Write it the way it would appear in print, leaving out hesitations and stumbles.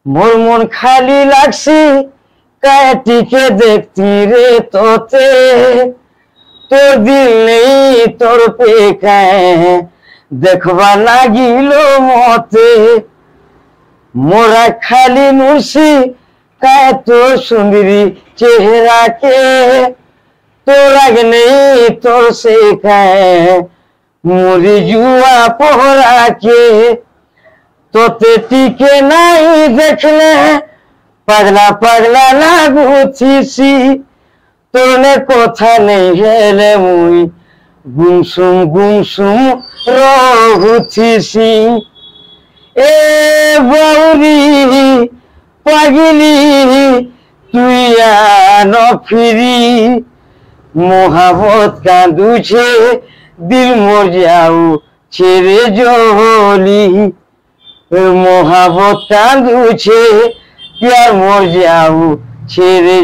मोर मन खाली लागसी काटिके देखती रे तोते तोर दिल नहीं तोर पे काए देखवा लागिलो मते मोरा खाली मुर्सी काए तो सुंदरी चेहरा के तोर आगे नहीं तोर से काए मोरी जुआ पोहरा के तोते टीके नहीं देखले पगला पगला लागुथीसी तोरने कोथा नहीं हेले मुई गुमसुम रहुथीसी ए बौरी पगली तुइया न फिरी मोहब्बत कांदुछे दिल मोर जाऊ छेरे जोली मोहब्बत कांदुछे प्यार मोर जाऊ छेरे।